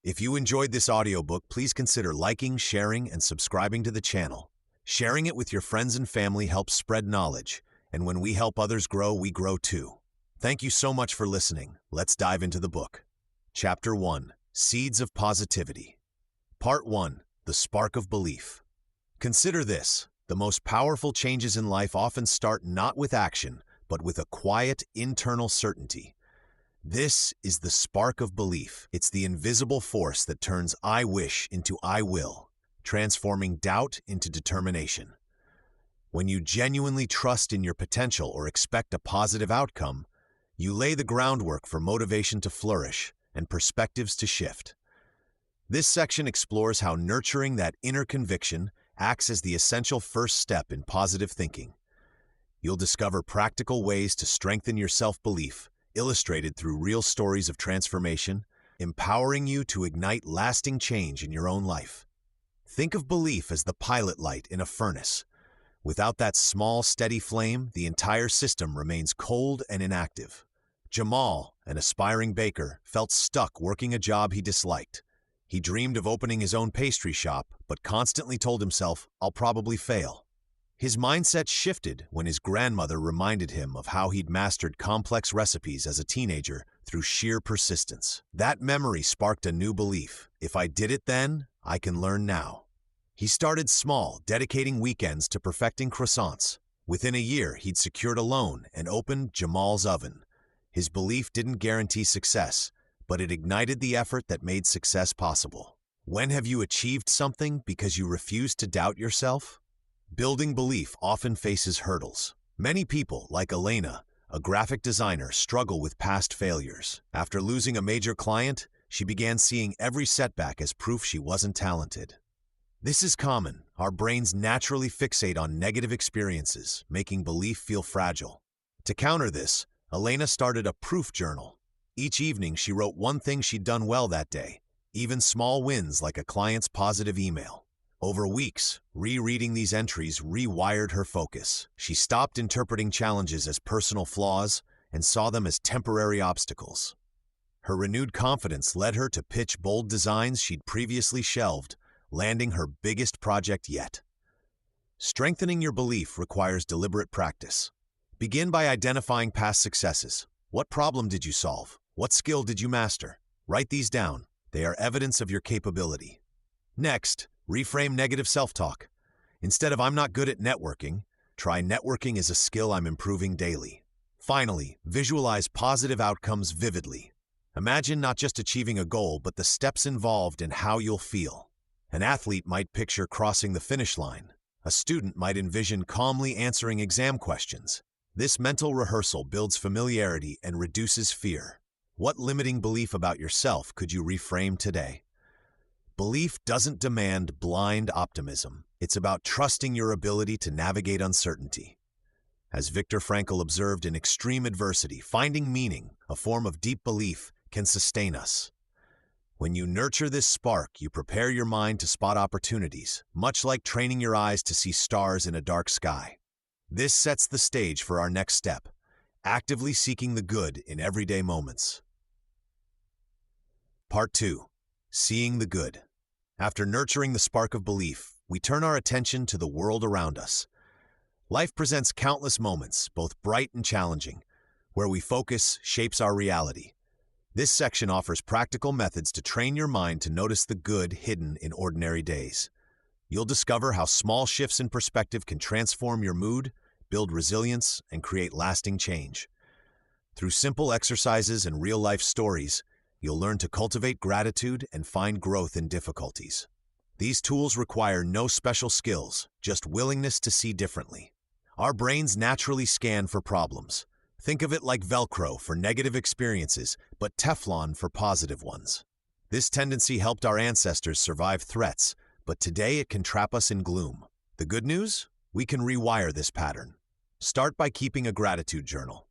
If you enjoyed this audiobook, please consider liking, sharing, and subscribing to the channel. Sharing it with your friends and family helps spread knowledge, and when we help others grow, we grow too. Thank you so much for listening. Let's dive into the book. Chapter 1. Seeds of Positivity. Part 1. The Spark of Belief. Consider this. The most powerful changes in life often start not with action, but with a quiet, internal certainty. This is the spark of belief. It's the invisible force that turns "I wish" into "I will," transforming doubt into determination. When you genuinely trust in your potential or expect a positive outcome, you lay the groundwork for motivation to flourish and perspectives to shift. This section explores how nurturing that inner conviction acts as the essential first step in positive thinking. You'll discover practical ways to strengthen your self-belief, illustrated through real stories of transformation, empowering you to ignite lasting change in your own life. Think of belief as the pilot light in a furnace. Without that small, steady flame, the entire system remains cold and inactive. Jamal, an aspiring baker, felt stuck working a job he disliked. He dreamed of opening his own pastry shop, but constantly told himself, "I'll probably fail." His mindset shifted when his grandmother reminded him of how he'd mastered complex recipes as a teenager through sheer persistence. That memory sparked a new belief. If I did it then, I can learn now. He started small, dedicating weekends to perfecting croissants. Within a year, he'd secured a loan and opened Jamal's Oven. His belief didn't guarantee success, but it ignited the effort that made success possible. When have you achieved something because you refused to doubt yourself? Building belief often faces hurdles. Many people, like Elena, a graphic designer, struggle with past failures. After losing a major client, she began seeing every setback as proof she wasn't talented. This is common. Our brains naturally fixate on negative experiences, making belief feel fragile. To counter this, Elena started a proof journal. Each evening, she wrote one thing she'd done well that day, even small wins like a client's positive email. Over weeks, rereading these entries rewired her focus. She stopped interpreting challenges as personal flaws and saw them as temporary obstacles. Her renewed confidence led her to pitch bold designs she'd previously shelved, landing her biggest project yet. Strengthening your belief requires deliberate practice. Begin by identifying past successes. What problem did you solve? What skill did you master? Write these down. They are evidence of your capability. Next, reframe negative self-talk. Instead of "I'm not good at networking," try "networking is a skill I'm improving daily." Finally, visualize positive outcomes vividly. Imagine not just achieving a goal, but the steps involved and how you'll feel. An athlete might picture crossing the finish line. A student might envision calmly answering exam questions. This mental rehearsal builds familiarity and reduces fear. What limiting belief about yourself could you reframe today? Belief doesn't demand blind optimism. It's about trusting your ability to navigate uncertainty. As Viktor Frankl observed, in extreme adversity, finding meaning, a form of deep belief, can sustain us. When you nurture this spark, you prepare your mind to spot opportunities, much like training your eyes to see stars in a dark sky. This sets the stage for our next step, actively seeking the good in everyday moments. Part 2. Seeing the good. After nurturing the spark of belief, we turn our attention to the world around us. Life presents countless moments, both bright and challenging. Where we focus shapes our reality. This section offers practical methods to train your mind to notice the good hidden in ordinary days. You'll discover how small shifts in perspective can transform your mood, build resilience, and create lasting change. Through simple exercises and real-life stories, you'll learn to cultivate gratitude and find growth in difficulties. These tools require no special skills, just willingness to see differently. Our brains naturally scan for problems. Think of it like Velcro for negative experiences, but Teflon for positive ones. This tendency helped our ancestors survive threats, but today it can trap us in gloom. The good news? We can rewire this pattern. Start by keeping a gratitude journal.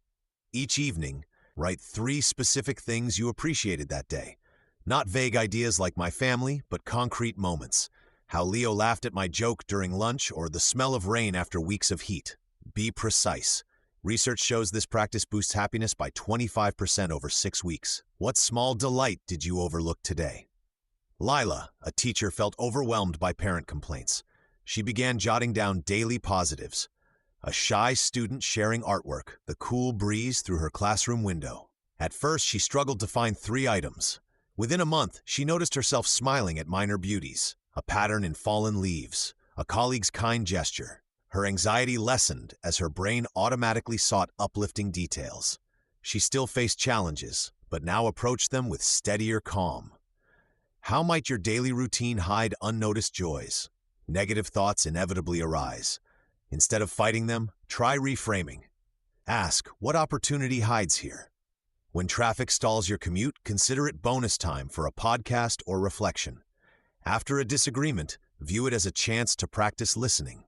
Each evening, write 3 specific things you appreciated that day. Not vague ideas like "my family," but concrete moments. How Leo laughed at my joke during lunch, or the smell of rain after weeks of heat. Be precise. Research shows this practice boosts happiness by 25% over 6 weeks. What small delight did you overlook today? Lila, a teacher, felt overwhelmed by parent complaints. She began jotting down daily positives. A shy student sharing artwork, the cool breeze through her classroom window. At first, she struggled to find 3 items. Within a month, she noticed herself smiling at minor beauties, a pattern in fallen leaves, a colleague's kind gesture. Her anxiety lessened as her brain automatically sought uplifting details. She still faced challenges, but now approached them with steadier calm. How might your daily routine hide unnoticed joys? Negative thoughts inevitably arise. Instead of fighting them, try reframing. Ask, what opportunity hides here? When traffic stalls your commute, consider it bonus time for a podcast or reflection. After a disagreement, view it as a chance to practice listening.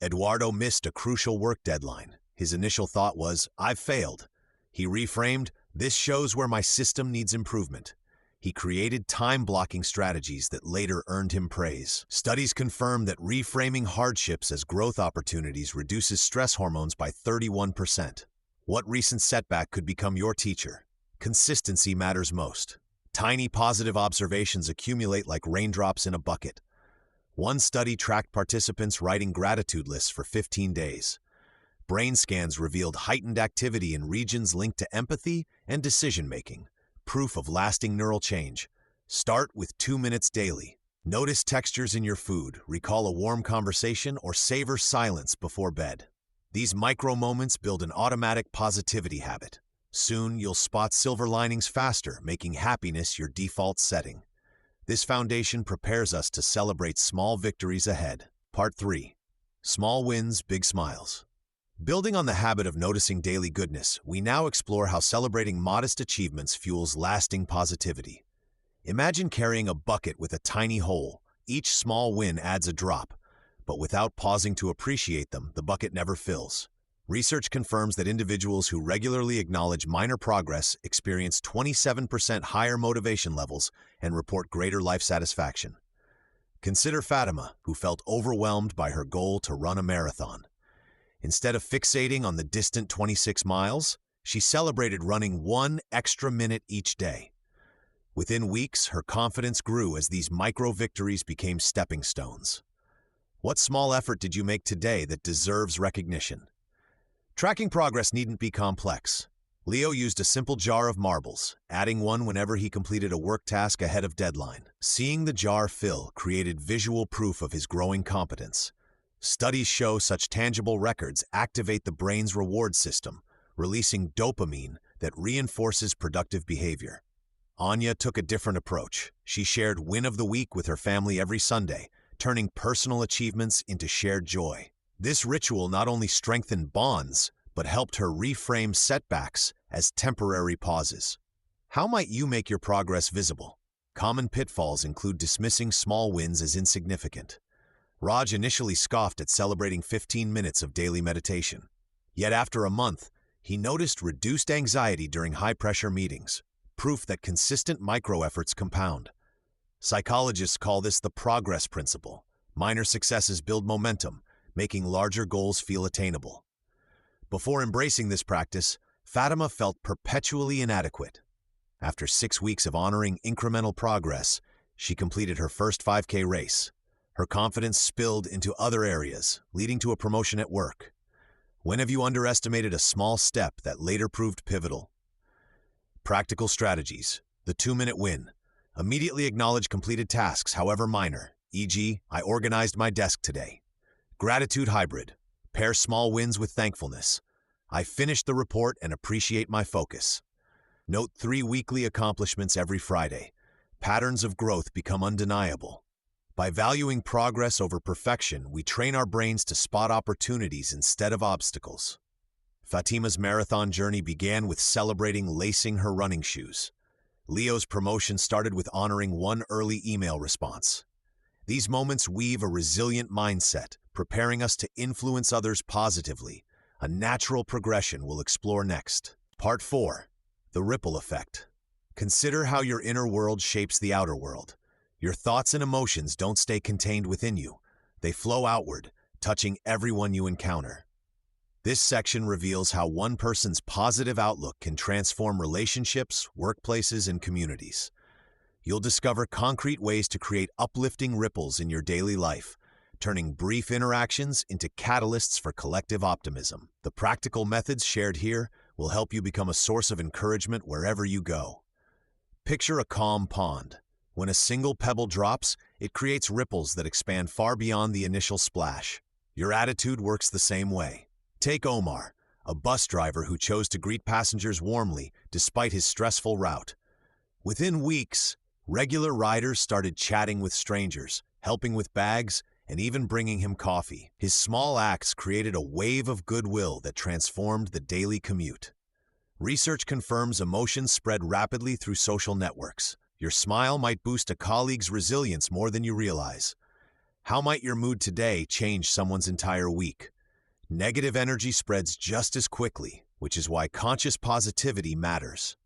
Eduardo missed a crucial work deadline. His initial thought was, I've failed. He reframed, this shows where my system needs improvement. He created time-blocking strategies that later earned him praise. Studies confirm that reframing hardships as growth opportunities reduces stress hormones by 31%. What recent setback could become your teacher? Consistency matters most. Tiny positive observations accumulate like raindrops in a bucket. One study tracked participants writing gratitude lists for 15 days. Brain scans revealed heightened activity in regions linked to empathy and decision-making, proof of lasting neural change. Start with 2 minutes daily. Notice textures in your food, recall a warm conversation, or savor silence before bed. These micro moments build an automatic positivity habit. Soon, you'll spot silver linings faster, making happiness your default setting. This foundation prepares us to celebrate small victories ahead. Part 3. Small wins, big smiles. Building on the habit of noticing daily goodness, we now explore how celebrating modest achievements fuels lasting positivity. Imagine carrying a bucket with a tiny hole. Each small win adds a drop, but without pausing to appreciate them, the bucket never fills. Research confirms that individuals who regularly acknowledge minor progress experience 27% higher motivation levels and report greater life satisfaction. Consider Fatima, who felt overwhelmed by her goal to run a marathon. Instead of fixating on the distant 26 miles, she celebrated running 1 extra minute each day. Within weeks, her confidence grew as these micro-victories became stepping stones. What small effort did you make today that deserves recognition? Tracking progress needn't be complex. Leo used a simple jar of marbles, adding one whenever he completed a work task ahead of deadline. Seeing the jar fill created visual proof of his growing competence. Studies show such tangible records activate the brain's reward system, releasing dopamine that reinforces productive behavior. Anya took a different approach. She shared Win of the Week with her family every Sunday, turning personal achievements into shared joy. This ritual not only strengthened bonds, but helped her reframe setbacks as temporary pauses. How might you make your progress visible? Common pitfalls include dismissing small wins as insignificant. Raj initially scoffed at celebrating 15 minutes of daily meditation. Yet after a month, he noticed reduced anxiety during high-pressure meetings, proof that consistent micro-efforts compound. Psychologists call this the progress principle. Minor successes build momentum, making larger goals feel attainable. Before embracing this practice, Fatima felt perpetually inadequate. After 6 weeks of honoring incremental progress, she completed her first 5K race. Her confidence spilled into other areas, leading to a promotion at work. When have you underestimated a small step that later proved pivotal? Practical strategies. The 2-minute win. Immediately acknowledge completed tasks, however minor, e.g., I organized my desk today. Gratitude hybrid. Pair small wins with thankfulness. I finished the report and appreciate my focus. Note 3 weekly accomplishments every Friday. Patterns of growth become undeniable. By valuing progress over perfection, we train our brains to spot opportunities instead of obstacles. Fatima's marathon journey began with celebrating lacing her running shoes. Leo's promotion started with honoring 1 early email response. These moments weave a resilient mindset, preparing us to influence others positively, a natural progression we'll explore next. Part 4. The ripple effect. Consider how your inner world shapes the outer world. Your thoughts and emotions don't stay contained within you. They flow outward, touching everyone you encounter. This section reveals how one person's positive outlook can transform relationships, workplaces, and communities. You'll discover concrete ways to create uplifting ripples in your daily life, turning brief interactions into catalysts for collective optimism. The practical methods shared here will help you become a source of encouragement wherever you go. Picture a calm pond. When a single pebble drops, it creates ripples that expand far beyond the initial splash. Your attitude works the same way. Take Omar, a bus driver who chose to greet passengers warmly despite his stressful route. Within weeks, regular riders started chatting with strangers, helping with bags, and even bringing him coffee. His small acts created a wave of goodwill that transformed the daily commute. Research confirms emotions spread rapidly through social networks. Your smile might boost a colleague's resilience more than you realize. How might your mood today change someone's entire week? Negative energy spreads just as quickly, which is why conscious positivity matters.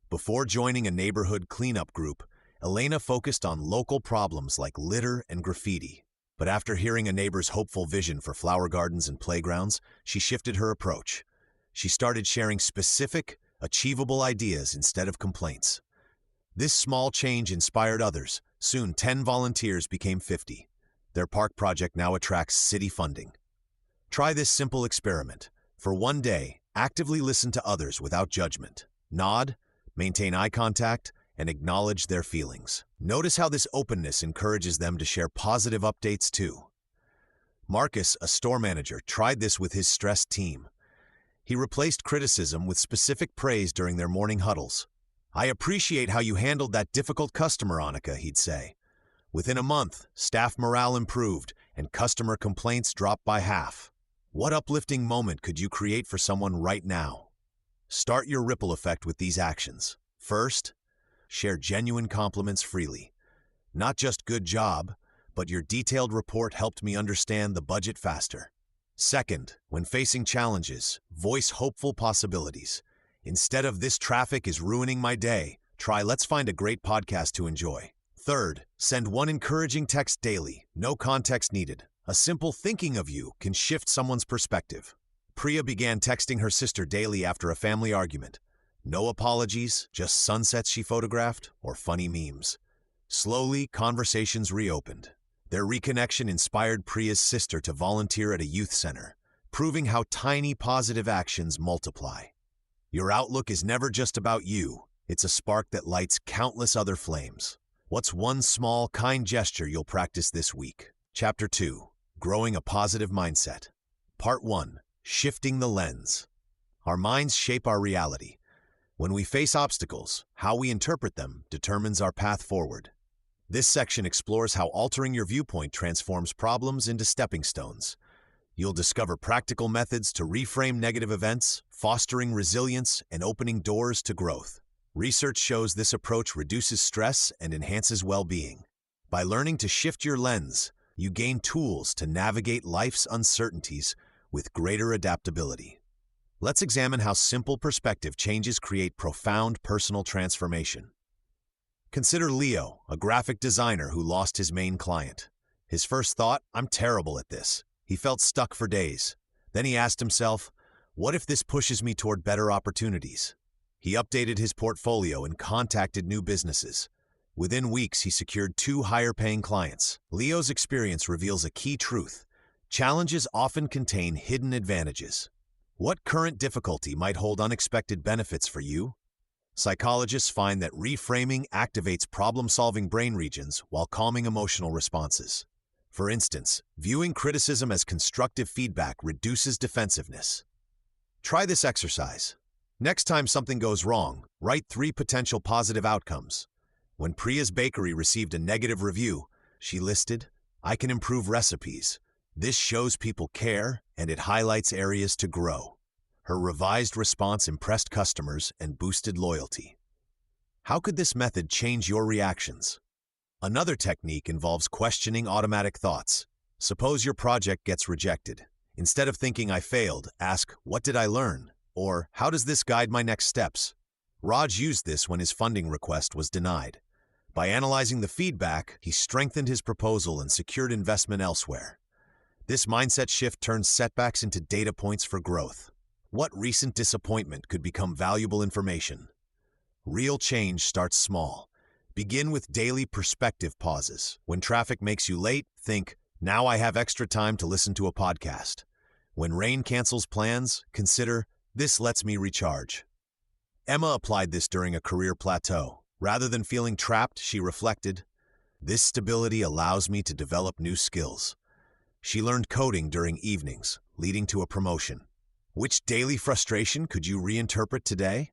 Before joining a neighborhood cleanup group, Elena focused on local problems like litter and graffiti. But after hearing a neighbor's hopeful vision for flower gardens and playgrounds, she shifted her approach. She started sharing specific, achievable ideas instead of complaints. This small change inspired others. Soon, 10 volunteers became 50. Their park project now attracts city funding. Try this simple experiment. For one day, actively listen to others without judgment. Nod, maintain eye contact, and acknowledge their feelings. Notice how this openness encourages them to share positive updates too. Marcus, a store manager, tried this with his stressed team. He replaced criticism with specific praise during their morning huddles. "I appreciate how you handled that difficult customer, Annika," he'd say. Within a month, staff morale improved and customer complaints dropped by half. What uplifting moment could you create for someone right now? Start your ripple effect with these actions. First, share genuine compliments freely. Not just "good job," but "your detailed report helped me understand the budget faster." Second, when facing challenges, voice hopeful possibilities. Instead of "this traffic is ruining my day," try "let's find a great podcast to enjoy." Third, send one encouraging text daily, no context needed. A simple "thinking of you" can shift someone's perspective. Priya began texting her sister daily after a family argument. No apologies, just sunsets she photographed or funny memes. Slowly, conversations reopened. Their reconnection inspired Priya's sister to volunteer at a youth center, proving how tiny positive actions multiply. Your outlook is never just about you. It's a spark that lights countless other flames. What's one small, kind gesture you'll practice this week? Chapter 2. Growing a Positive Mindset. Part 1. Shifting the Lens. Our minds shape our reality. When we face obstacles, how we interpret them determines our path forward. This section explores how altering your viewpoint transforms problems into stepping stones. You'll discover practical methods to reframe negative events, fostering resilience and opening doors to growth. Research shows this approach reduces stress and enhances well-being. By learning to shift your lens, you gain tools to navigate life's uncertainties with greater adaptability. Let's examine how simple perspective changes create profound personal transformation. Consider Leo, a graphic designer who lost his main client. His first thought, "I'm terrible at this." He felt stuck for days. Then he asked himself, "What if this pushes me toward better opportunities?" He updated his portfolio and contacted new businesses. Within weeks, he secured 2 higher-paying clients. Leo's experience reveals a key truth. Challenges often contain hidden advantages. What current difficulty might hold unexpected benefits for you? Psychologists find that reframing activates problem-solving brain regions while calming emotional responses. For instance, viewing criticism as constructive feedback reduces defensiveness. Try this exercise. Next time something goes wrong, write 3 potential positive outcomes. When Priya's bakery received a negative review, she listed, "I can improve recipes. This shows people care, and it highlights areas to grow." Her revised response impressed customers and boosted loyalty. How could this method change your reactions? Another technique involves questioning automatic thoughts. Suppose your project gets rejected. Instead of thinking "I failed," ask, "What did I learn?" Or, "How does this guide my next steps?" Raj used this when his funding request was denied. By analyzing the feedback, he strengthened his proposal and secured investment elsewhere. This mindset shift turns setbacks into data points for growth. What recent disappointment could become valuable information? Real change starts small. Begin with daily perspective pauses. When traffic makes you late, think, now I have extra time to listen to a podcast. When rain cancels plans, consider, this lets me recharge. Emma applied this during a career plateau. Rather than feeling trapped, she reflected, this stability allows me to develop new skills. She learned coding during evenings, leading to a promotion. Which daily frustration could you reinterpret today?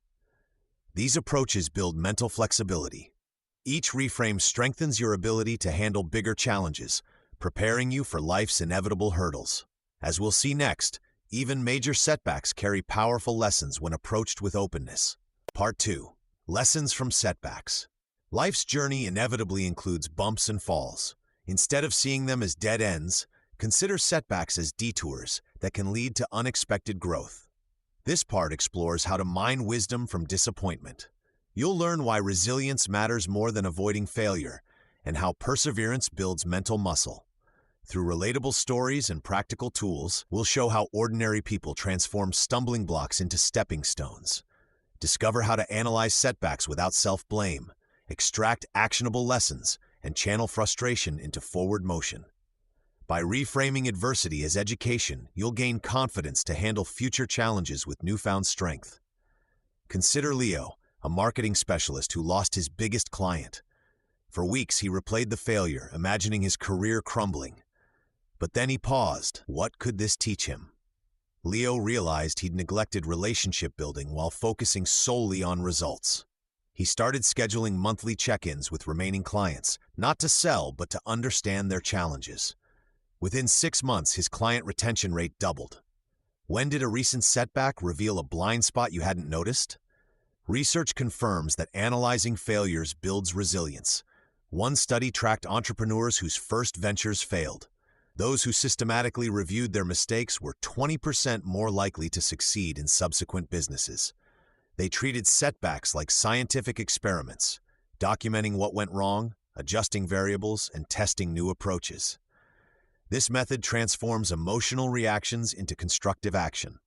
These approaches build mental flexibility. Each reframe strengthens your ability to handle bigger challenges, preparing you for life's inevitable hurdles. As we'll see next, even major setbacks carry powerful lessons when approached with openness. Part 2. Lessons from setbacks. Life's journey inevitably includes bumps and falls. Instead of seeing them as dead ends, consider setbacks as detours that can lead to unexpected growth. This part explores how to mine wisdom from disappointment. You'll learn why resilience matters more than avoiding failure, and how perseverance builds mental muscle. Through relatable stories and practical tools, we'll show how ordinary people transform stumbling blocks into stepping stones. Discover how to analyze setbacks without self-blame, extract actionable lessons, and channel frustration into forward motion. By reframing adversity as education, you'll gain confidence to handle future challenges with newfound strength. Consider Leo, a marketing specialist who lost his biggest client. For weeks, he replayed the failure, imagining his career crumbling. But then he paused. What could this teach him? Leo realized he'd neglected relationship building while focusing solely on results. He started scheduling monthly check-ins with remaining clients, not to sell, but to understand their challenges. Within 6 months, his client retention rate doubled. When did a recent setback reveal a blind spot you hadn't noticed? Research confirms that analyzing failures builds resilience. One study tracked entrepreneurs whose first ventures failed. Those who systematically reviewed their mistakes were 20% more likely to succeed in subsequent businesses. They treated setbacks like scientific experiments, documenting what went wrong, adjusting variables, and testing new approaches. This method transforms emotional reactions into constructive action.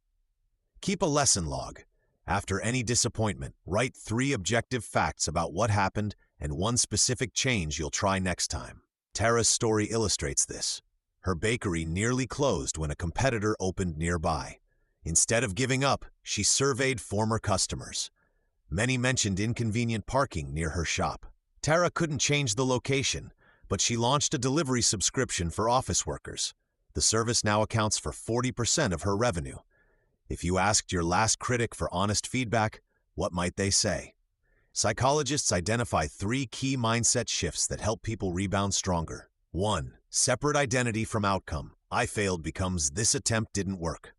Keep a lesson log. After any disappointment, write 3 objective facts about what happened and 1 specific change you'll try next time. Tara's story illustrates this. Her bakery nearly closed when a competitor opened nearby. Instead of giving up, she surveyed former customers. Many mentioned inconvenient parking near her shop. Tara couldn't change the location, but she launched a delivery subscription for office workers. The service now accounts for 40% of her revenue. If you asked your last critic for honest feedback, what might they say? Psychologists identify 3 key mindset shifts that help people rebound stronger. 1. Separate identity from outcome. I failed becomes this attempt didn't work.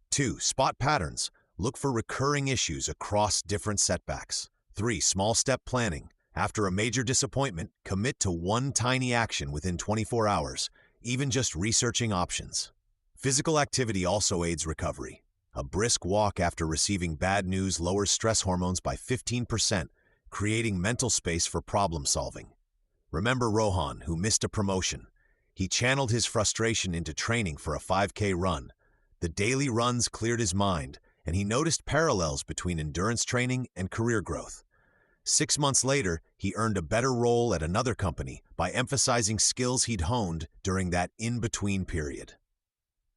2. Spot patterns. Look for recurring issues across different setbacks. 3. Small step planning. After a major disappointment, commit to 1 tiny action within 24 hours, even just researching options. Physical activity also aids recovery. A brisk walk after receiving bad news lowers stress hormones by 15%, creating mental space for problem solving. Remember Rohan, who missed a promotion. He channeled his frustration into training for a 5K run. The daily runs cleared his mind, and he noticed parallels between endurance training and career growth. 6 months later, he earned a better role at another company by emphasizing skills he'd honed during that in-between period.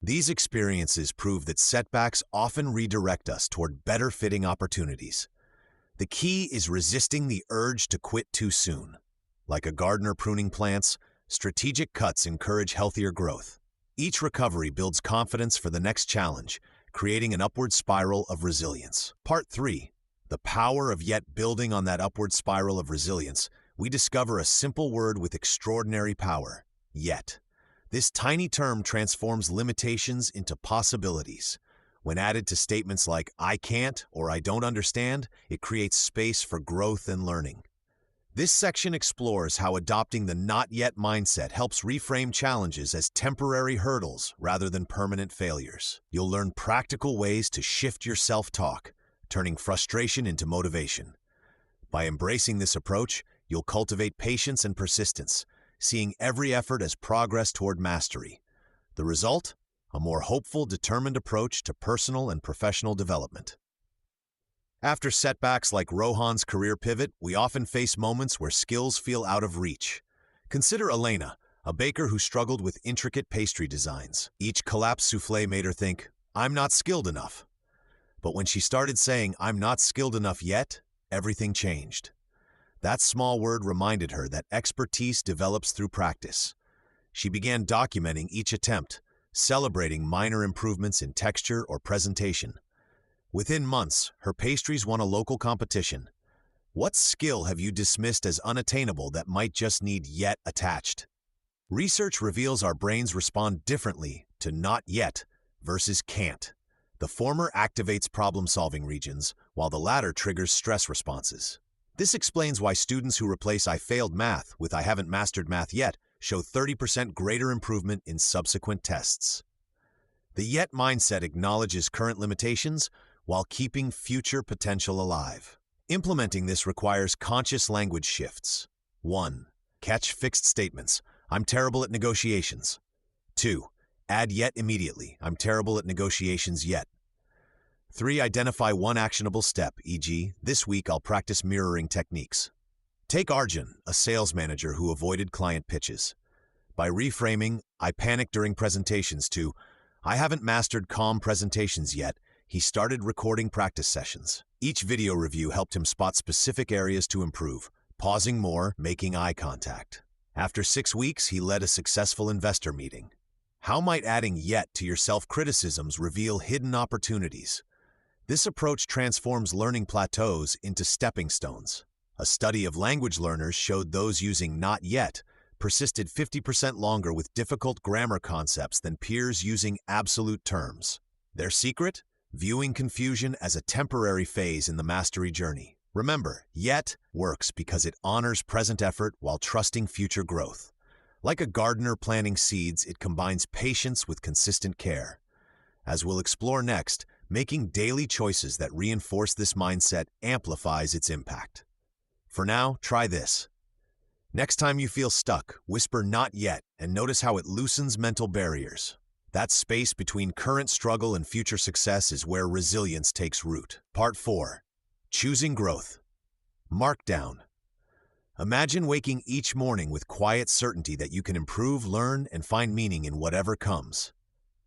These experiences prove that setbacks often redirect us toward better-fitting opportunities. The key is resisting the urge to quit too soon. Like a gardener pruning plants, strategic cuts encourage healthier growth. Each recovery builds confidence for the next challenge, creating an upward spiral of resilience. Part 3. The power of yet building on that upward spiral of resilience, we discover a simple word with extraordinary power, yet. This tiny term transforms limitations into possibilities. When added to statements like, I can't or I don't understand, it creates space for growth and learning. This section explores how adopting the not yet mindset helps reframe challenges as temporary hurdles rather than permanent failures. You'll learn practical ways to shift your self-talk, turning frustration into motivation. By embracing this approach, you'll cultivate patience and persistence, seeing every effort as progress toward mastery. The result? A more hopeful, determined approach to personal and professional development. After setbacks like Rohan's career pivot, we often face moments where skills feel out of reach. Consider Elena, a baker who struggled with intricate pastry designs. Each collapsed soufflé made her think, "I'm not skilled enough." But when she started saying, "I'm not skilled enough yet," everything changed. That small word reminded her that expertise develops through practice. She began documenting each attempt, celebrating minor improvements in texture or presentation. Within months, her pastries won a local competition. What skill have you dismissed as unattainable that might just need "yet" attached? Research reveals our brains respond differently to "not yet" versus "can't." The former activates problem-solving regions, while the latter triggers stress responses. This explains why students who replace "I failed math" with "I haven't mastered math yet" show 30% greater improvement in subsequent tests. The "yet" mindset acknowledges current limitations while keeping future potential alive. Implementing this requires conscious language shifts. 1. Catch fixed statements. "I'm terrible at negotiations." 2. Add "yet" immediately. "I'm terrible at negotiations yet." 3. Identify one actionable step, e.g., "This week I'll practice mirroring techniques." Take Arjun, a sales manager who avoided client pitches. By reframing "I panic during presentations" to "I haven't mastered calm presentations yet," he started recording practice sessions. Each video review helped him spot specific areas to improve, pausing more, making eye contact. After 6 weeks, he led a successful investor meeting. How might adding "yet" to your self-criticisms reveal hidden opportunities? This approach transforms learning plateaus into stepping stones. A study of language learners showed those using "not yet" persisted 50% longer with difficult grammar concepts than peers using absolute terms. Their secret? Viewing confusion as a temporary phase in the mastery journey. Remember, "yet" works because it honors present effort while trusting future growth. Like a gardener planting seeds, it combines patience with consistent care. As we'll explore next, making daily choices that reinforce this mindset amplifies its impact. For now, try this. Next time you feel stuck, whisper "not yet" and notice how it loosens mental barriers. That space between current struggle and future success is where resilience takes root. Part 4. Choosing growth. Markdown. Imagine waking each morning with quiet certainty that you can improve, learn, and find meaning in whatever comes.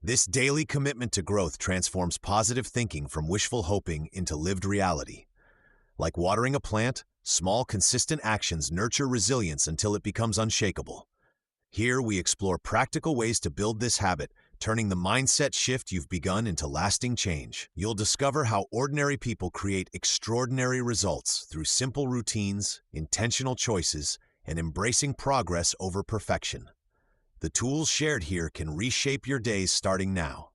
This daily commitment to growth transforms positive thinking from wishful hoping into lived reality. Like watering a plant, small, consistent actions nurture resilience until it becomes unshakable. Here we explore practical ways to build this habit, turning the mindset shift you've begun into lasting change. You'll discover how ordinary people create extraordinary results through simple routines, intentional choices, and embracing progress over perfection. The tools shared here can reshape your days starting now.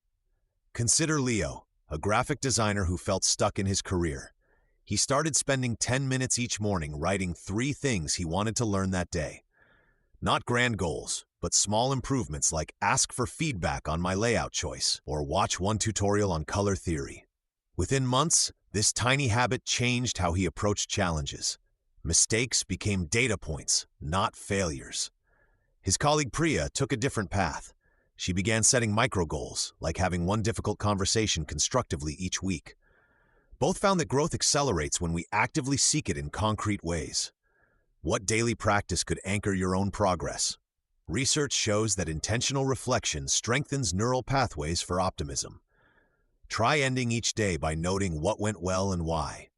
Consider Leo, a graphic designer who felt stuck in his career. He started spending 10 minutes each morning writing 3 things he wanted to learn that day. Not grand goals, but small improvements like ask for feedback on my layout choice or watch one tutorial on color theory. Within months, this tiny habit changed how he approached challenges. Mistakes became data points, not failures. His colleague Priya took a different path. She began setting micro goals, like having one difficult conversation constructively each week. Both found that growth accelerates when we actively seek it in concrete ways. What daily practice could anchor your own progress? Research shows that intentional reflection strengthens neural pathways for optimism. Try ending each day by noting what went well and why.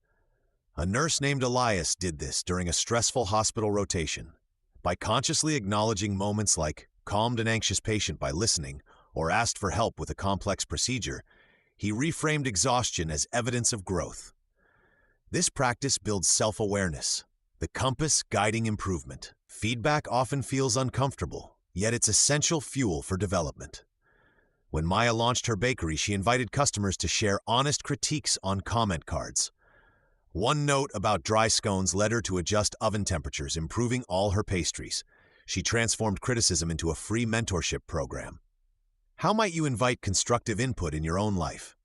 A nurse named Elias did this during a stressful hospital rotation. By consciously acknowledging moments like calmed an anxious patient by listening or asked for help with a complex procedure, he reframed exhaustion as evidence of growth. This practice builds self-awareness, the compass guiding improvement. Feedback often feels uncomfortable, yet it's essential fuel for development. When Maya launched her bakery, she invited customers to share honest critiques on comment cards. One note about dry scones led her to adjust oven temperatures, improving all her pastries. She transformed criticism into a free mentorship program. How might you invite constructive input in your own life?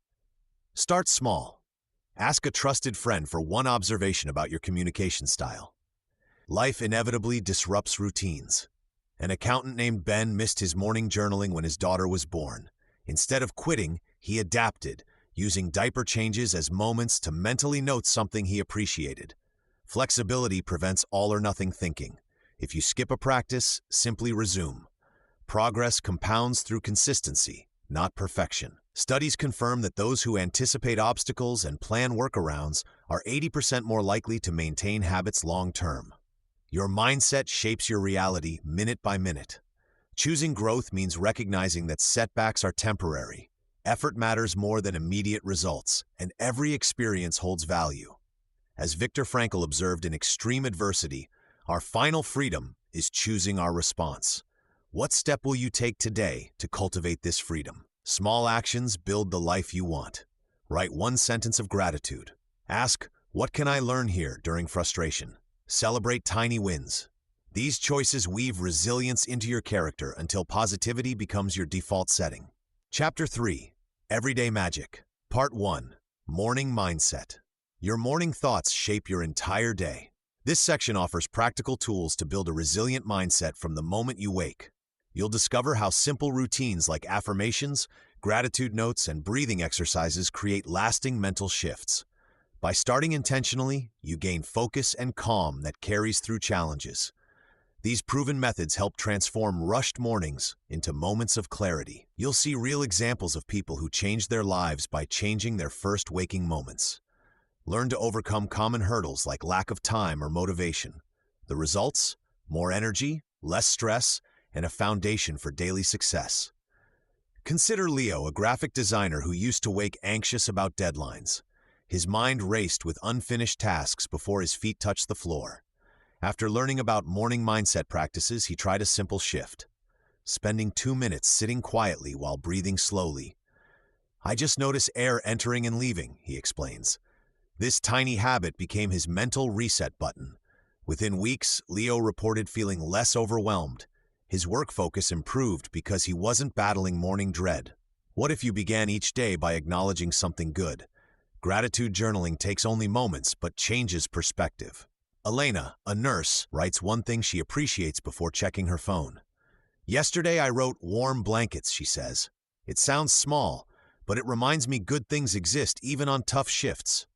Start small. Ask a trusted friend for one observation about your communication style. Life inevitably disrupts routines. An accountant named Ben missed his morning journaling when his daughter was born. Instead of quitting, he adapted, using diaper changes as moments to mentally note something he appreciated. Flexibility prevents all-or-nothing thinking. If you skip a practice, simply resume. Progress compounds through consistency, not perfection. Studies confirm that those who anticipate obstacles and plan workarounds are 80% more likely to maintain habits long-term. Your mindset shapes your reality minute by minute. Choosing growth means recognizing that setbacks are temporary. Effort matters more than immediate results, and every experience holds value. As Viktor Frankl observed in Extreme Adversity, our final freedom is choosing our response. What step will you take today to cultivate this freedom? Small actions build the life you want. Write one sentence of gratitude. Ask, what can I learn here during frustration? Celebrate tiny wins. These choices weave resilience into your character until positivity becomes your default setting. Chapter 3. Everyday Magic. Part 1. Morning Mindset. Your morning thoughts shape your entire day. This section offers practical tools to build a resilient mindset from the moment you wake. You'll discover how simple routines like affirmations, gratitude notes, and breathing exercises create lasting mental shifts. By starting intentionally, you gain focus and calm that carries through challenges. These proven methods help transform rushed mornings into moments of clarity. You'll see real examples of people who changed their lives by changing their first waking moments. Learn to overcome common hurdles like lack of time or motivation. The results? More energy, less stress, and a foundation for daily success. Consider Leo, a graphic designer who used to wake anxious about deadlines. His mind raced with unfinished tasks before his feet touched the floor. After learning about morning mindset practices, he tried a simple shift. Spending 2 minutes sitting quietly while breathing slowly. I just notice air entering and leaving, he explains. This tiny habit became his mental reset button. Within weeks, Leo reported feeling less overwhelmed. His work focus improved because he wasn't battling morning dread. What if you began each day by acknowledging something good? Gratitude journaling takes only moments but changes perspective. Elena, a nurse, writes one thing she appreciates before checking her phone. Yesterday I wrote warm blankets, she says. It sounds small, but it reminds me good things exist even on tough shifts.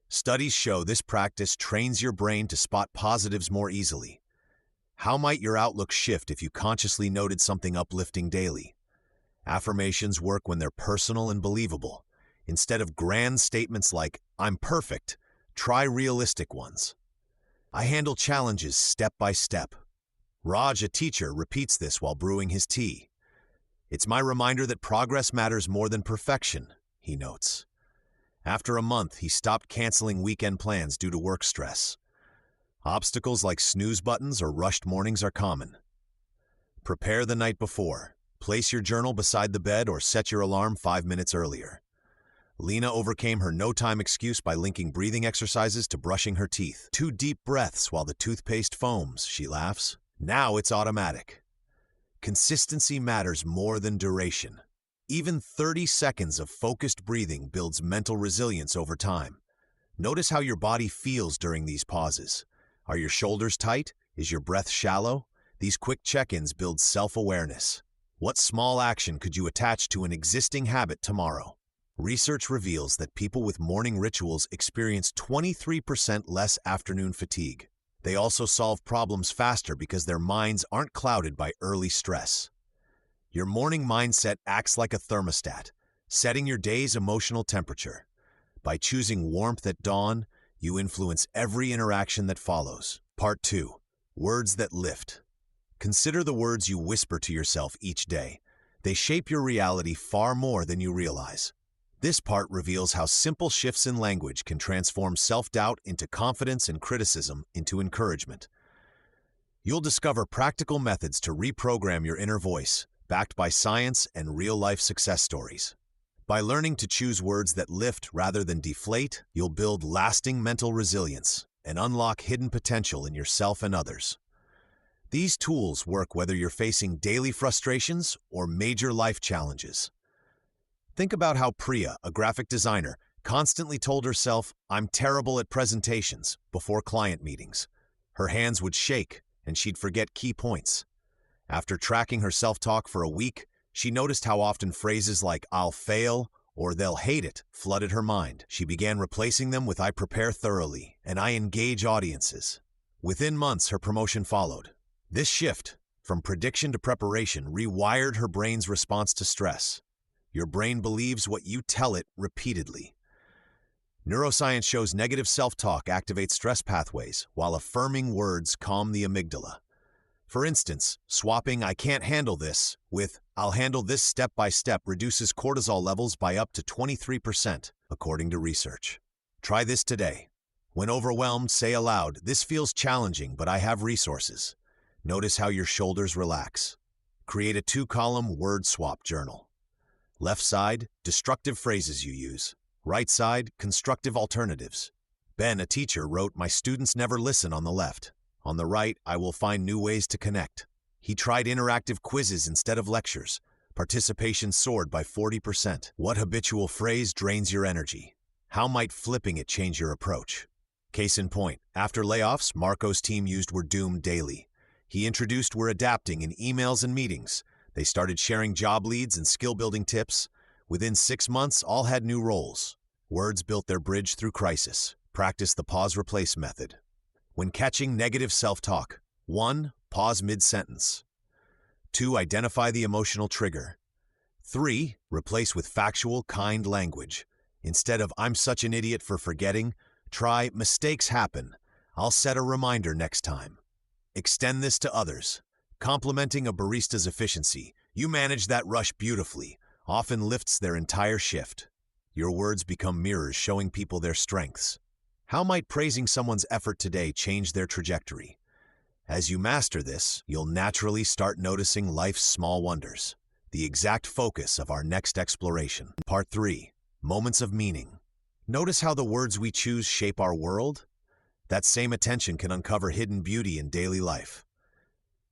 Studies show this practice trains your brain to spot positives more easily. How might your outlook shift if you consciously noted something uplifting daily? Affirmations work when they're personal and believable. Instead of grand statements like, I'm perfect, try realistic ones. I handle challenges step by step. Raj, a teacher, repeats this while brewing his tea. It's my reminder that progress matters more than perfection, he notes. After a month, he stopped canceling weekend plans due to work stress. Obstacles like snooze buttons or rushed mornings are common. Prepare the night before. Place your journal beside the bed or set your alarm 5 minutes earlier. Lena overcame her no-time excuse by linking breathing exercises to brushing her teeth. 2 deep breaths while the toothpaste foams, she laughs. Now it's automatic. Consistency matters more than duration. Even 30 seconds of focused breathing builds mental resilience over time. Notice how your body feels during these pauses. Are your shoulders tight? Is your breath shallow? These quick check-ins build self-awareness. What small action could you attach to an existing habit tomorrow? Research reveals that people with morning rituals experience 23% less afternoon fatigue. They also solve problems faster because their minds aren't clouded by early stress. Your morning mindset acts like a thermostat, setting your day's emotional temperature. By choosing warmth at dawn, you influence every interaction that follows. Part 2. Words that lift. Consider the words you whisper to yourself each day. They shape your reality far more than you realize. This part reveals how simple shifts in language can transform self-doubt into confidence and criticism into encouragement. You'll discover practical methods to reprogram your inner voice, backed by science and real-life success stories. By learning to choose words that lift rather than deflate, you'll build lasting mental resilience and unlock hidden potential in yourself and others. These tools work whether you're facing daily frustrations or major life challenges. Think about how Priya, a graphic designer, constantly told herself, "I'm terrible at presentations," before client meetings. Her hands would shake, and she'd forget key points. After tracking her self-talk for a week, she noticed how often phrases like "I'll fail" or "they'll hate it" flooded her mind. She began replacing them with "I prepare thoroughly" and "I engage audiences." Within months, her promotion followed. This shift, from prediction to preparation, rewired her brain's response to stress. Your brain believes what you tell it repeatedly. Neuroscience shows negative self-talk activates stress pathways, while affirming words calm the amygdala. For instance, swapping "I can't handle this" with "I'll handle this step by step" reduces cortisol levels by up to 23%, according to research. Try this today. When overwhelmed, say aloud, "This feels challenging, but I have resources." Notice how your shoulders relax. Create a 2-column word swap journal. Left side, destructive phrases you use. Right side, constructive alternatives. Ben, a teacher, wrote, "My students never listen" on the left. On the right, "I will find new ways to connect." He tried interactive quizzes instead of lectures. Participation soared by 40%. What habitual phrase drains your energy? How might flipping it change your approach? Case in point, after layoffs, Marco's team used "we're doomed" daily. He introduced "we're adapting" in emails and meetings. They started sharing job leads and skill-building tips. Within 6 months, all had new roles. Words built their bridge through crisis. Practice the pause-replace method. When catching negative self-talk, 1. Pause mid-sentence. 2. Identify the emotional trigger. 3. Replace with factual, kind language. Instead of "I'm such an idiot for forgetting," try "mistakes happen. I'll set a reminder next time." Extend this to others. Complimenting a barista's efficiency, "You manage that rush beautifully," often lifts their entire shift. Your words become mirrors showing people their strengths. How might praising someone's effort today change their trajectory? As you master this, you'll naturally start noticing life's small wonders, the exact focus of our next exploration. Part 3. Moments of meaning. Notice how the words we choose shape our world? That same attention can uncover hidden beauty in daily life.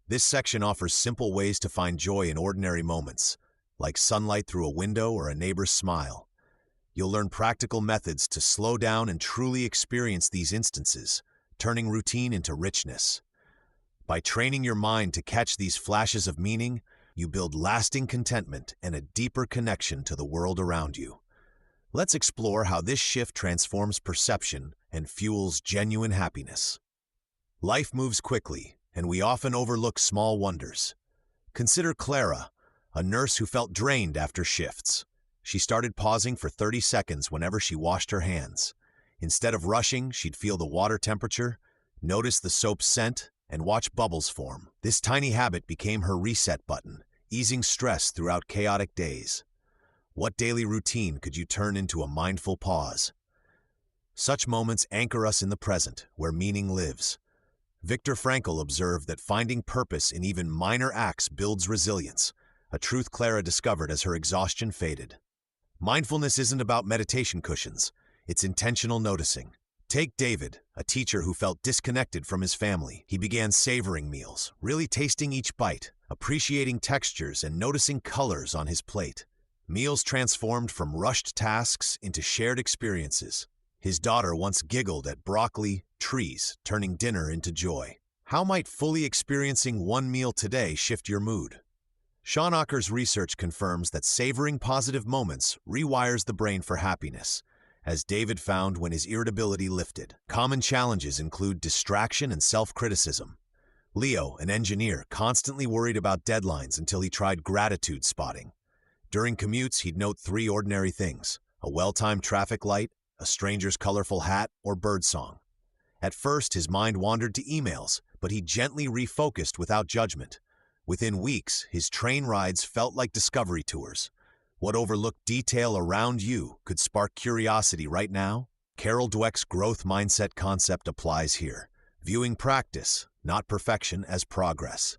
This section offers simple ways to find joy in ordinary moments, like sunlight through a window or a neighbor's smile. You'll learn practical methods to slow down and truly experience these instances, turning routine into richness. By training your mind to catch these flashes of meaning, you build lasting contentment and a deeper connection to the world around you. Let's explore how this shift transforms perception and fuels genuine happiness. Life moves quickly, and we often overlook small wonders. Consider Clara, a nurse who felt drained after shifts. She started pausing for 30 seconds whenever she washed her hands. Instead of rushing, she'd feel the water temperature, notice the soap's scent, and watch bubbles form. This tiny habit became her reset button, easing stress throughout chaotic days. What daily routine could you turn into a mindful pause? Such moments anchor us in the present, where meaning lives. Viktor Frankl observed that finding purpose in even minor acts builds resilience, a truth Clara discovered as her exhaustion faded. Mindfulness isn't about meditation cushions, it's intentional noticing. Take David, a teacher who felt disconnected from his family. He began savoring meals, really tasting each bite, appreciating textures and noticing colors on his plate. Meals transformed from rushed tasks into shared experiences. His daughter once giggled at broccoli, trees, turning dinner into joy. How might fully experiencing one meal today shift your mood? Schonacher's research confirms that savoring positive moments rewires the brain for happiness, as David found when his irritability lifted. Common challenges include distraction and self-criticism. Leo, an engineer, constantly worried about deadlines until he tried gratitude spotting. During commutes, he'd note 3 ordinary things: a well-timed traffic light, a stranger's colorful hat, or birdsong. At first, his mind wandered to emails, but he gently refocused without judgment. Within weeks, his train rides felt like discovery tours. What overlooked detail around you could spark curiosity right now? Carol Dweck's growth mindset concept applies here, viewing practice, not perfection, as progress.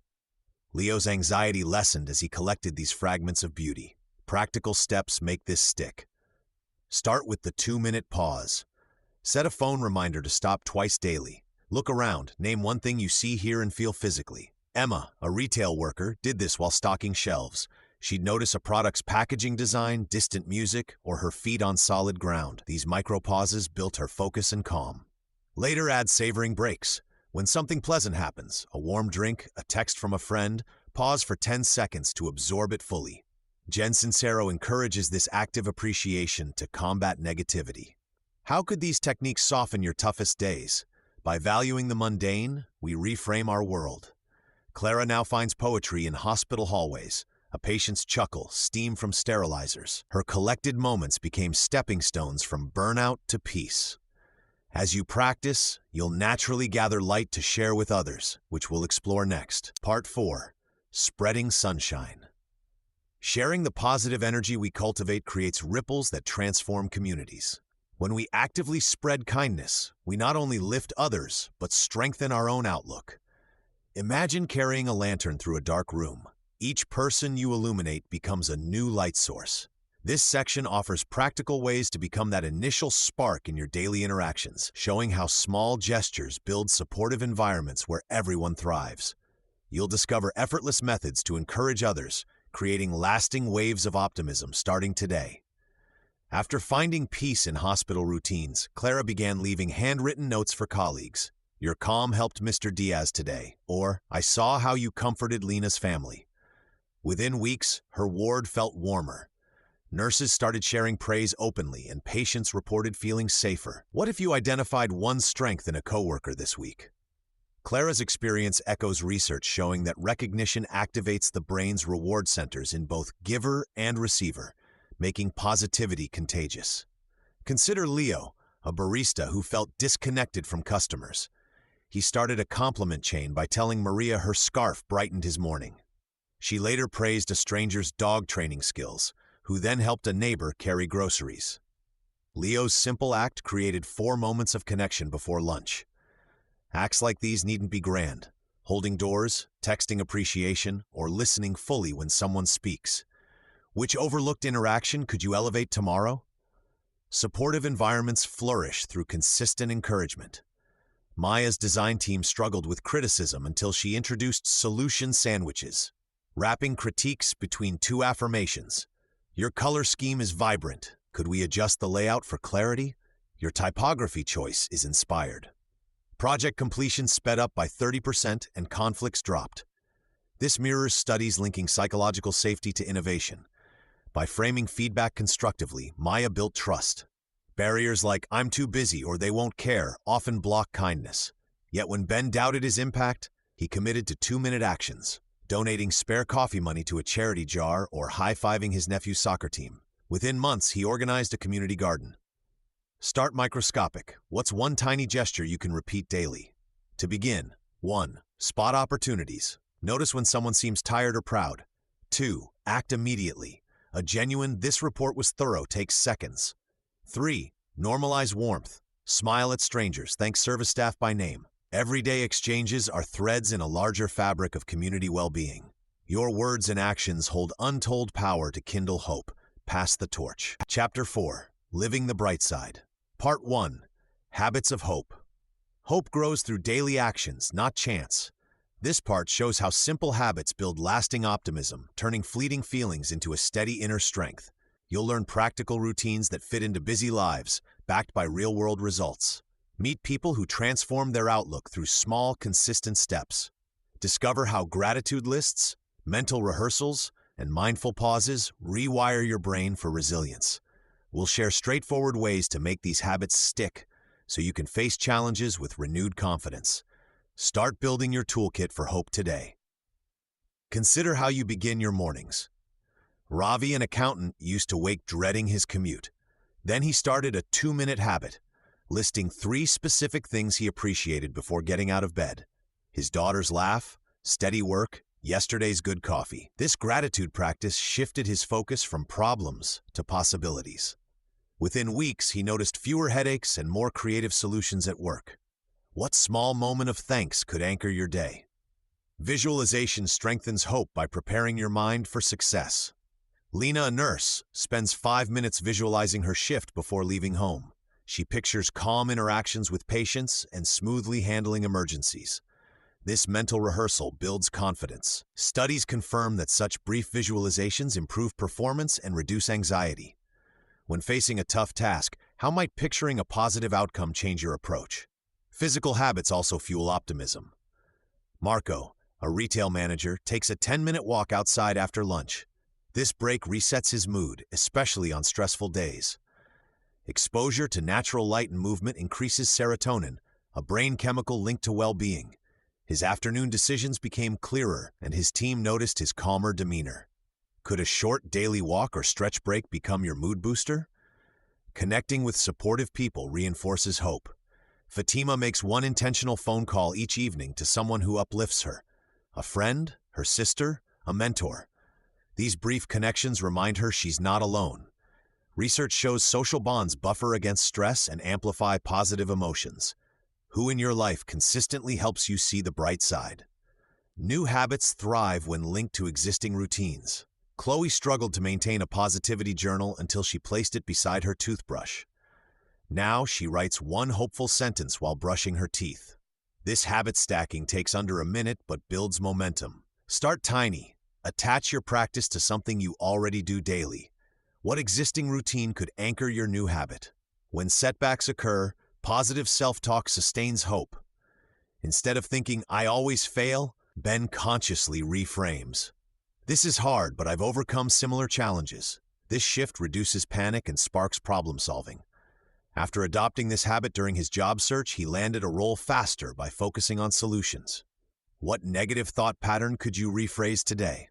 Leo's anxiety lessened as he collected these fragments of beauty. Practical steps make this stick. Start with the 2-minute pause. Set a phone reminder to stop twice daily. Look around, name one thing you see, hear, and feel physically. Emma, a retail worker, did this while stocking shelves. She'd notice a product's packaging design, distant music, or her feet on solid ground. These micro-pauses built her focus and calm. Later, add savoring breaks. When something pleasant happens, a warm drink, a text from a friend, pause for 10 seconds to absorb it fully. Jen Sincero encourages this active appreciation to combat negativity. How could these techniques soften your toughest days? By valuing the mundane, we reframe our world. Clara now finds poetry in hospital hallways, a patient's chuckle, steam from sterilizers. Her collected moments became stepping stones from burnout to peace. As you practice, you'll naturally gather light to share with others, which we'll explore next. Part 4. Spreading Sunshine. Sharing the positive energy we cultivate creates ripples that transform communities. When we actively spread kindness, we not only lift others, but strengthen our own outlook. Imagine carrying a lantern through a dark room. Each person you illuminate becomes a new light source. This section offers practical ways to become that initial spark in your daily interactions, showing how small gestures build supportive environments where everyone thrives. You'll discover effortless methods to encourage others, creating lasting waves of optimism starting today. After finding peace in hospital routines, Clara began leaving handwritten notes for colleagues. "Your calm helped Mr. Diaz today," or "I saw how you comforted Lena's family." Within weeks, her ward felt warmer. Nurses started sharing praise openly, and patients reported feeling safer. What if you identified one strength in a coworker this week? Clara's experience echoes research showing that recognition activates the brain's reward centers in both giver and receiver, making positivity contagious. Consider Leo, a barista who felt disconnected from customers. He started a compliment chain by telling Maria her scarf brightened his morning. She later praised a stranger's dog training skills, who then helped a neighbor carry groceries. Leo's simple act created 4 moments of connection before lunch. Acts like these needn't be grand. Holding doors, texting appreciation, or listening fully when someone speaks. Which overlooked interaction could you elevate tomorrow? Supportive environments flourish through consistent encouragement. Maya's design team struggled with criticism until she introduced solution sandwiches, wrapping critiques between 2 affirmations. Your color scheme is vibrant. Could we adjust the layout for clarity? Your typography choice is inspired. Project completion sped up by 30% and conflicts dropped. This mirrors studies linking psychological safety to innovation. By framing feedback constructively, Maya built trust. Barriers like "I'm too busy" or "they won't care" often block kindness. Yet when Ben doubted his impact, he committed to 2-minute actions, donating spare coffee money to a charity jar or high-fiving his nephew's soccer team. Within months, he organized a community garden. Start microscopic. What's one tiny gesture you can repeat daily? To begin, 1. Spot opportunities. Notice when someone seems tired or proud. 2. Act immediately. A genuine "this report was thorough" takes seconds. 3. Normalize warmth. Smile at strangers, thank service staff by name. Everyday exchanges are threads in a larger fabric of community well-being. Your words and actions hold untold power to kindle hope. Pass the torch. Chapter 4. Living the Bright Side. Part 1. Habits of Hope. Hope grows through daily actions, not chance. This part shows how simple habits build lasting optimism, turning fleeting feelings into a steady inner strength. You'll learn practical routines that fit into busy lives, backed by real-world results. Meet people who transform their outlook through small, consistent steps. Discover how gratitude lists, mental rehearsals, and mindful pauses rewire your brain for resilience. We'll share straightforward ways to make these habits stick so you can face challenges with renewed confidence. Start building your toolkit for hope today. Consider how you begin your mornings. Ravi, an accountant, used to wake dreading his commute. Then he started a 2-minute habit, listing 3 specific things he appreciated before getting out of bed. His daughter's laugh, steady work, yesterday's good coffee. This gratitude practice shifted his focus from problems to possibilities. Within weeks, he noticed fewer headaches and more creative solutions at work. What small moment of thanks could anchor your day? Visualization strengthens hope by preparing your mind for success. Lena, a nurse, spends 5 minutes visualizing her shift before leaving home. She pictures calm interactions with patients and smoothly handling emergencies. This mental rehearsal builds confidence. Studies confirm that such brief visualizations improve performance and reduce anxiety. When facing a tough task, how might picturing a positive outcome change your approach? Physical habits also fuel optimism. Marco, a retail manager, takes a 10-minute walk outside after lunch. This break resets his mood, especially on stressful days. Exposure to natural light and movement increases serotonin, a brain chemical linked to well-being. His afternoon decisions became clearer, and his team noticed his calmer demeanor. Could a short daily walk or stretch break become your mood booster? Connecting with supportive people reinforces hope. Fatima makes one intentional phone call each evening to someone who uplifts her. A friend, her sister, a mentor. These brief connections remind her she's not alone. Research shows social bonds buffer against stress and amplify positive emotions. Who in your life consistently helps you see the bright side? New habits thrive when linked to existing routines. Chloe struggled to maintain a positivity journal until she placed it beside her toothbrush. Now she writes one hopeful sentence while brushing her teeth. This habit stacking takes under a minute but builds momentum. Start tiny. Attach your practice to something you already do daily. What existing routine could anchor your new habit? When setbacks occur, positive self-talk sustains hope. Instead of thinking, "I always fail," Ben consciously reframes. "This is hard, but I've overcome similar challenges." This shift reduces panic and sparks problem solving. After adopting this habit during his job search, he landed a role faster by focusing on solutions. What negative thought pattern could you rephrase today?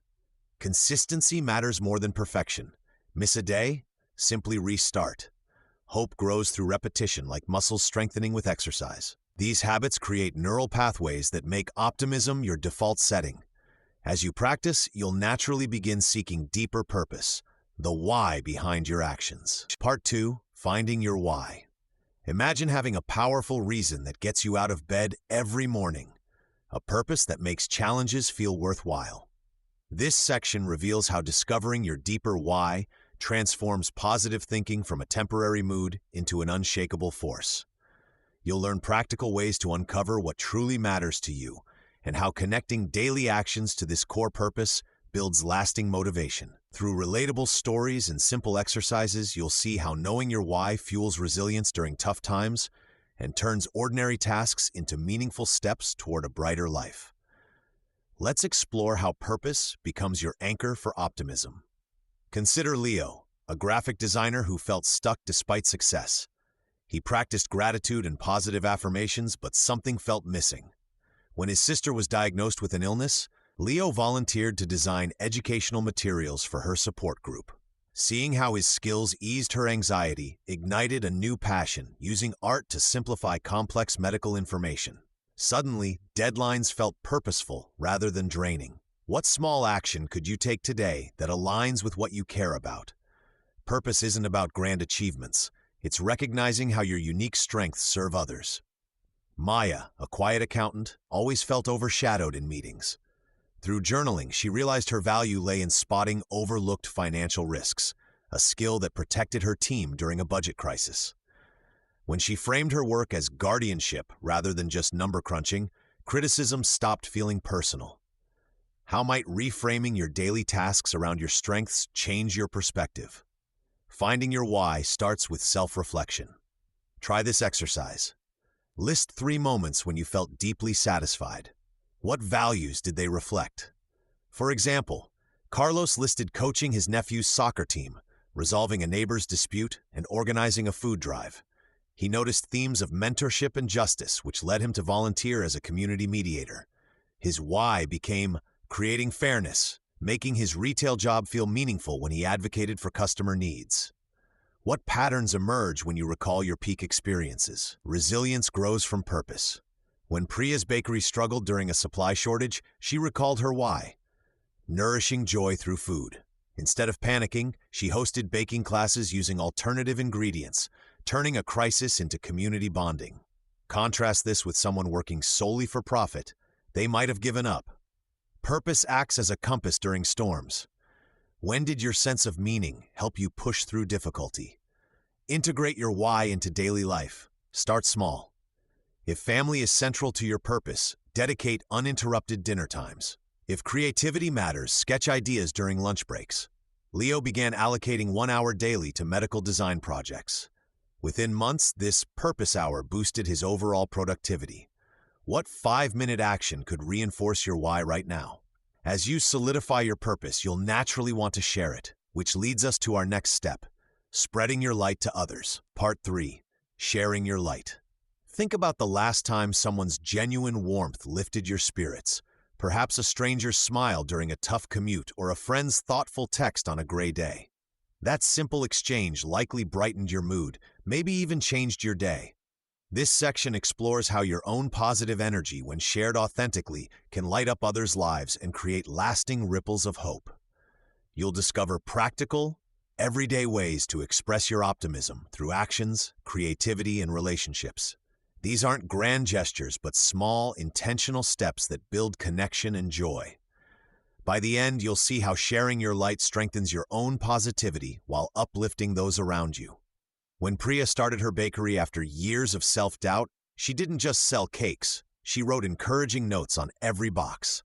Consistency matters more than perfection. Miss a day? Simply restart. Hope grows through repetition, like muscles strengthening with exercise. These habits create neural pathways that make optimism your default setting. As you practice, you'll naturally begin seeking deeper purpose, the why behind your actions. Part 2, Finding Your Why. Imagine having a powerful reason that gets you out of bed every morning, a purpose that makes challenges feel worthwhile. This section reveals how discovering your deeper why transforms positive thinking from a temporary mood into an unshakable force. You'll learn practical ways to uncover what truly matters to you, and how connecting daily actions to this core purpose builds lasting motivation. Through relatable stories and simple exercises, you'll see how knowing your why fuels resilience during tough times and turns ordinary tasks into meaningful steps toward a brighter life. Let's explore how purpose becomes your anchor for optimism. Consider Leo, a graphic designer who felt stuck despite success. He practiced gratitude and positive affirmations, but something felt missing. When his sister was diagnosed with an illness, Leo volunteered to design educational materials for her support group. Seeing how his skills eased her anxiety ignited a new passion, using art to simplify complex medical information. Suddenly, deadlines felt purposeful rather than draining. What small action could you take today that aligns with what you care about? Purpose isn't about grand achievements. It's recognizing how your unique strengths serve others. Maya, a quiet accountant, always felt overshadowed in meetings. Through journaling, she realized her value lay in spotting overlooked financial risks, a skill that protected her team during a budget crisis. When she framed her work as guardianship rather than just number crunching, criticism stopped feeling personal. How might reframing your daily tasks around your strengths change your perspective? Finding your why starts with self-reflection. Try this exercise. List 3 moments when you felt deeply satisfied. What values did they reflect? For example, Carlos listed coaching his nephew's soccer team, resolving a neighbor's dispute, and organizing a food drive. He noticed themes of mentorship and justice, which led him to volunteer as a community mediator. His why became creating fairness, making his retail job feel meaningful when he advocated for customer needs. What patterns emerge when you recall your peak experiences? Resilience grows from purpose. When Priya's bakery struggled during a supply shortage, she recalled her why: nourishing joy through food. Instead of panicking, she hosted baking classes using alternative ingredients, turning a crisis into community bonding. Contrast this with someone working solely for profit. They might have given up. Purpose acts as a compass during storms. When did your sense of meaning help you push through difficulty? Integrate your why into daily life. Start small. If family is central to your purpose, dedicate uninterrupted dinner times. If creativity matters, sketch ideas during lunch breaks. Leo began allocating 1 hour daily to medical design projects. Within months, this purpose hour boosted his overall productivity. What 5-minute action could reinforce your why right now? As you solidify your purpose, you'll naturally want to share it, which leads us to our next step, spreading your light to others. Part 3, sharing your light. Think about the last time someone's genuine warmth lifted your spirits, perhaps a stranger's smile during a tough commute or a friend's thoughtful text on a gray day. That simple exchange likely brightened your mood, maybe even changed your day. This section explores how your own positive energy, when shared authentically, can light up others' lives and create lasting ripples of hope. You'll discover practical, everyday ways to express your optimism through actions, creativity, and relationships. These aren't grand gestures, but small, intentional steps that build connection and joy. By the end, you'll see how sharing your light strengthens your own positivity while uplifting those around you. When Priya started her bakery after years of self-doubt, she didn't just sell cakes, she wrote encouraging notes on every box.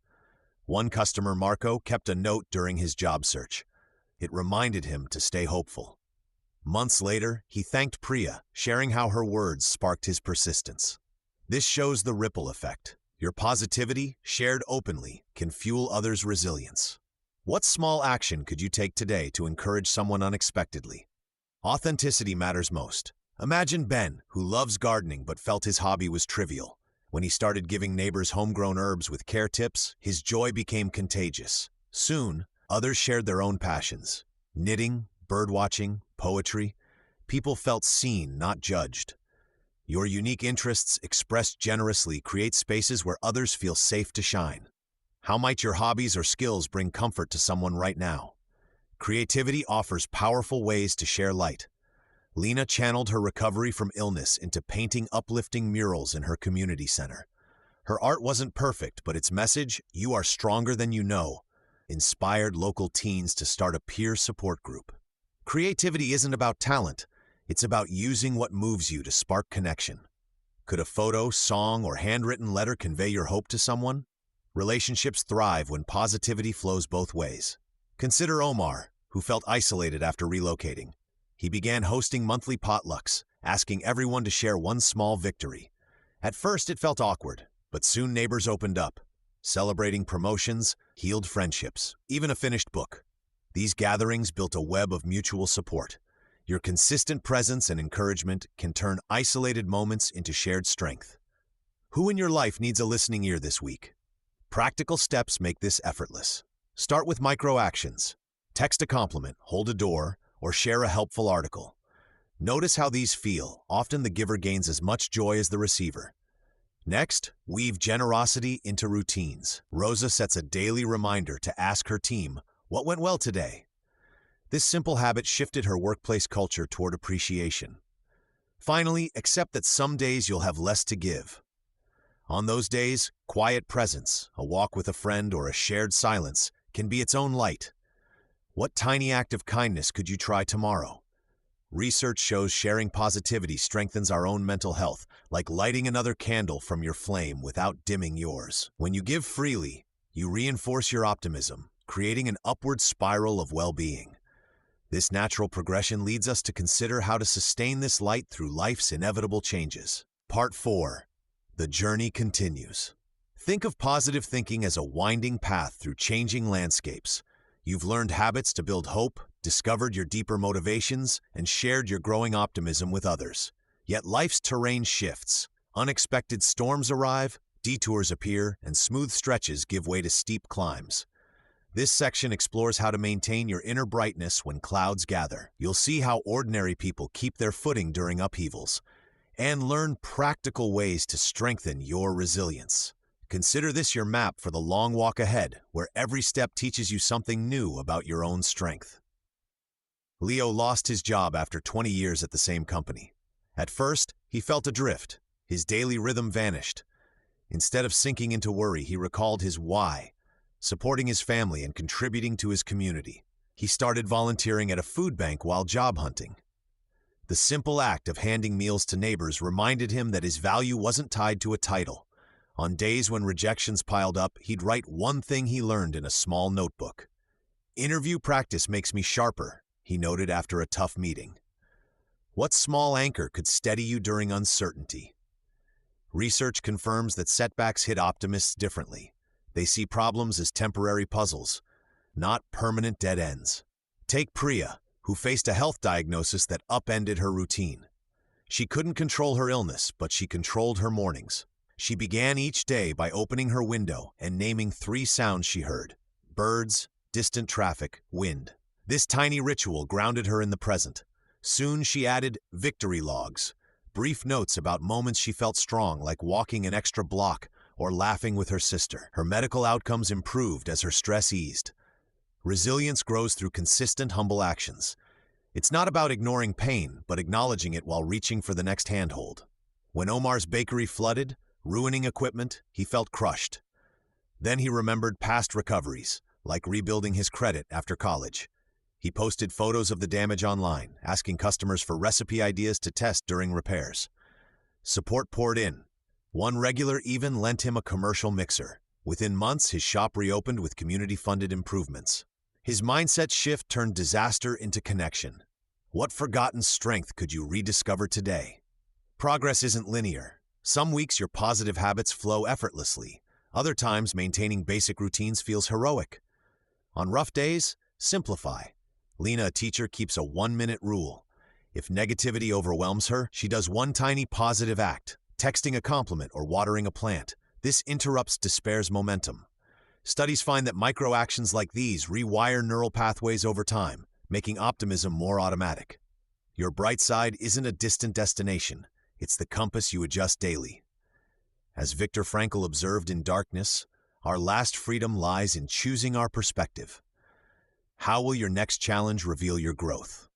One customer, Marco, kept a note during his job search. It reminded him to stay hopeful. Months later, he thanked Priya, sharing how her words sparked his persistence. This shows the ripple effect. Your positivity, shared openly, can fuel others' resilience. What small action could you take today to encourage someone unexpectedly? Authenticity matters most. Imagine Ben, who loves gardening but felt his hobby was trivial. When he started giving neighbors homegrown herbs with care tips, his joy became contagious. Soon, others shared their own passions. Knitting, birdwatching, poetry. People felt seen, not judged. Your unique interests, expressed generously, create spaces where others feel safe to shine. How might your hobbies or skills bring comfort to someone right now? Creativity offers powerful ways to share light. Lena channeled her recovery from illness into painting uplifting murals in her community center. Her art wasn't perfect, but its message, "You are stronger than you know," inspired local teens to start a peer support group. Creativity isn't about talent. It's about using what moves you to spark connection. Could a photo, song, or handwritten letter convey your hope to someone? Relationships thrive when positivity flows both ways. Consider Omar, who felt isolated after relocating. He began hosting monthly potlucks, asking everyone to share one small victory. At first it felt awkward, but soon neighbors opened up, celebrating promotions, healed friendships, even a finished book. These gatherings built a web of mutual support. Your consistent presence and encouragement can turn isolated moments into shared strength. Who in your life needs a listening ear this week? Practical steps make this effortless. Start with micro actions. Text a compliment, hold a door, or share a helpful article. Notice how these feel. Often the giver gains as much joy as the receiver. Next, weave generosity into routines. Rosa sets a daily reminder to ask her team, "What went well today?" This simple habit shifted her workplace culture toward appreciation. Finally, accept that some days you'll have less to give. On those days, quiet presence, a walk with a friend, or a shared silence can be its own light. What tiny act of kindness could you try tomorrow? Research shows sharing positivity strengthens our own mental health, like lighting another candle from your flame without dimming yours. When you give freely, you reinforce your optimism, creating an upward spiral of well-being. This natural progression leads us to consider how to sustain this light through life's inevitable changes. Part 4. The journey continues. Think of positive thinking as a winding path through changing landscapes. You've learned habits to build hope, discovered your deeper motivations, and shared your growing optimism with others. Yet life's terrain shifts. Unexpected storms arrive, detours appear, and smooth stretches give way to steep climbs. This section explores how to maintain your inner brightness when clouds gather. You'll see how ordinary people keep their footing during upheavals, and learn practical ways to strengthen your resilience. Consider this your map for the long walk ahead, where every step teaches you something new about your own strength. Leo lost his job after 20 years at the same company. At first, he felt adrift. His daily rhythm vanished. Instead of sinking into worry, he recalled his why, supporting his family and contributing to his community. He started volunteering at a food bank while job hunting. The simple act of handing meals to neighbors reminded him that his value wasn't tied to a title. On days when rejections piled up, he'd write one thing he learned in a small notebook. "Interview practice makes me sharper," he noted after a tough meeting. What small anchor could steady you during uncertainty? Research confirms that setbacks hit optimists differently. They see problems as temporary puzzles, not permanent dead ends. Take Priya, who faced a health diagnosis that upended her routine. She couldn't control her illness, but she controlled her mornings. She began each day by opening her window and naming 3 sounds she heard: birds, distant traffic, wind. This tiny ritual grounded her in the present. Soon she added victory logs, brief notes about moments she felt strong, like walking an extra block or laughing with her sister. Her medical outcomes improved as her stress eased. Resilience grows through consistent, humble actions. It's not about ignoring pain, but acknowledging it while reaching for the next handhold. When Omar's bakery flooded, ruining equipment, he felt crushed. Then he remembered past recoveries, like rebuilding his credit after college. He posted photos of the damage online, asking customers for recipe ideas to test during repairs. Support poured in. One regular even lent him a commercial mixer. Within months, his shop reopened with community-funded improvements. His mindset shift turned disaster into connection. What forgotten strength could you rediscover today? Progress isn't linear. Some weeks your positive habits flow effortlessly. Other times, maintaining basic routines feels heroic. On rough days, simplify. Lena, a teacher, keeps a 1-minute rule. If negativity overwhelms her, she does one tiny positive act, texting a compliment or watering a plant. This interrupts despair's momentum. Studies find that micro-actions like these rewire neural pathways over time, making optimism more automatic. Your bright side isn't a distant destination. It's the compass you adjust daily. As Viktor Frankl observed in Darkness, our last freedom lies in choosing our perspective. How will your next challenge reveal your growth?